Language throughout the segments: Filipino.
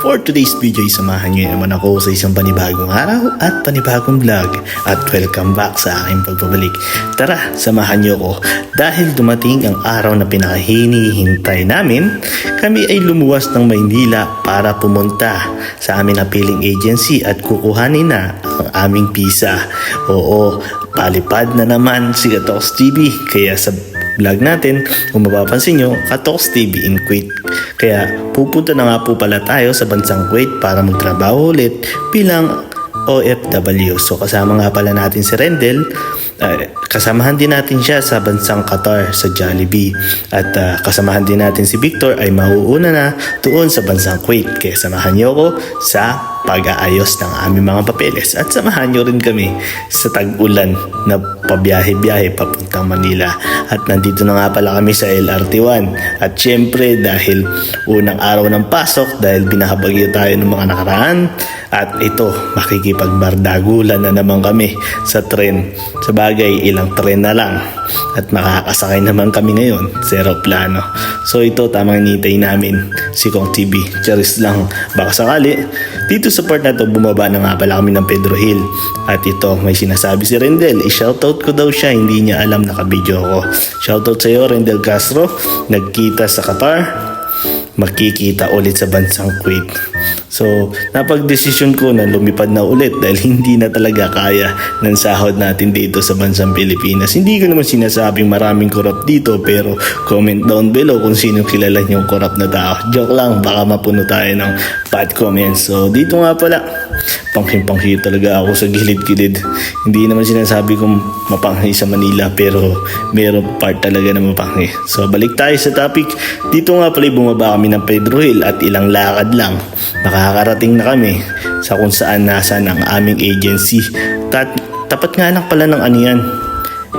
For today's video, samahan nyo naman ako sa isang panibagong araw at panibagong vlog. At welcome back sa aking pagbabalik. Tara, samahan nyo ako dahil dumating ang araw na pinakahinihintay namin. Kami ay lumuwas ng Maynila para pumunta sa aming napiling agency at kukuhanin na ang aming visa. Oo, palipad na naman si Katox TV. Kaya sa vlog natin, kung mapapansin nyo, Katox TV in Kuwait. Kaya pupunta na nga po pala tayo sa bansang Kuwait para magtrabaho ulit bilang OFW. So kasama nga pala natin si Rendel. Kasamahan din natin siya sa bansang Qatar sa Jollibee. At kasamahan din natin si Victor ay mauuna na doon sa bansang Kuwait. Kaya samahan niyo ako sa pag-aayos ng aming mga papeles. At samahan niyo rin kami sa tag-ulan na pabiyahe-biyahe papuntang Manila. At nandito na nga pala kami sa LRT1. At syempre dahil unang araw ng pasok, dahil binahabagyo tayo ng mga nakaraan, at ito, makikipagbardagulan na naman kami sa tren. Sa bagay, ilang tren na lang. At makakasakay naman kami ngayon sa aeroplano. So ito, tamang nitay namin si Kong TV. Charis lang, baka sakali. Dito sa part na to, bumaba na nga pala kami ng Pedro Hill. At ito, may sinasabi si Rendel. I-shoutout ko daw siya, hindi niya alam nakabidyo ako. Shoutout sa iyo, Rendel Castro. Nagkita sa Qatar, makikita ulit sa bansang Kuwait. So, napag-desisyon ko na lumipad na ulit dahil hindi na talaga kaya ng sahod natin dito sa bansang Pilipinas. Hindi ko naman sinasabing maraming corrupt dito, pero comment down below kung sino kilala niyong corrupt na tao. Joke lang, baka mapuno tayo ng bad comments. So, dito nga pala, panghi talaga ako sa gilid-gilid. Hindi naman sinasabi kong mapanghi sa Manila, pero meron part talaga na mapanghi. So, balik tayo sa topic. Dito nga pala bumaba kami ng Pedro Hill at ilang lakad lang makakarating na kami sa kung saan nasa ng aming agency. Tapat nga lang pala ng yan,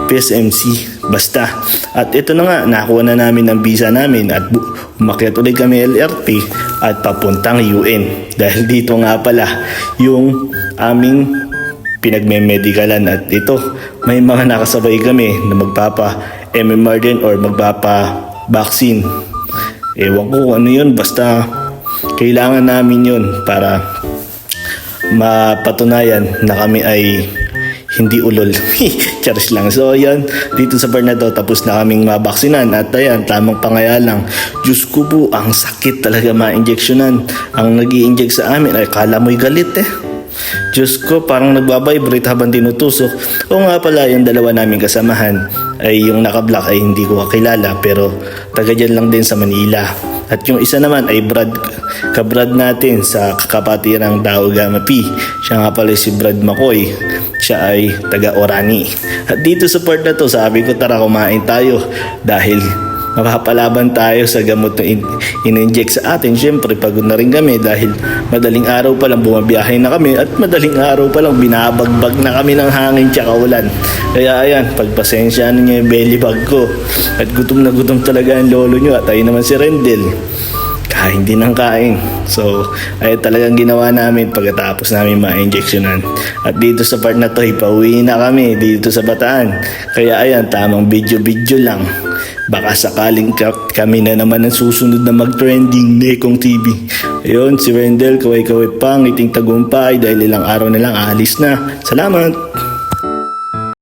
PSMC, basta. At ito na nga, nakuha na namin ang visa namin at umakyat ulit kami LRT at papuntang UN. Dahil dito nga pala yung aming pinagme-medicalan at ito, may mga nakasabay kami na magpapa-MMR din or magpapa-vaccine. Ewan ko kung ano yun, basta kailangan namin yun para mapatunayan na kami ay hindi ulol. Charis lang. So yan, dito sa part na to, tapos na kaming mabaksinan. At ayan, tamang pangaya lang. Diyos ko po, ang sakit talaga ma-injectionan. Ang nag-i-inject sa amin ay kala mo'y galit eh. Diyos ko, parang nagbabibrate habang tinutusok. O nga pala, yung dalawa namin kasamahan ay yung naka-black ay hindi ko kakilala, pero taga dyan lang din sa Manila. At yung isa naman ay kabrad natin sa kakapatirang Tao Gama P. Siya nga pala si Brad McCoy. Siya ay taga Orani. At dito sa part na to, sabi ko tara kumain tayo dahil mapapalaban tayo sa gamot na in-inject sa atin. Siyempre pagod na rin kami dahil madaling araw pa lang bumabiyahe na kami at madaling araw pa lang binabagbag na kami ng hangin tsaka ulan. Kaya ayan, pagpasensyaan niyo yung belly bag ko. At gutom na gutom talaga ang lolo nyo at ayun naman si Rendel. Kain din ng kain. So, ay talagang ginawa namin pagkatapos namin ma-injectionan. At dito sa part na to, ipauwi na kami dito sa Bataan. Kaya ayan, tamang video-video lang. Baka sakaling kami na naman ang susunod na mag-trending ni Kong TV. Ayun, si Rendel, kaway-kaway pa, ngiting tagumpay dahil ilang araw na lang aalis na. Salamat!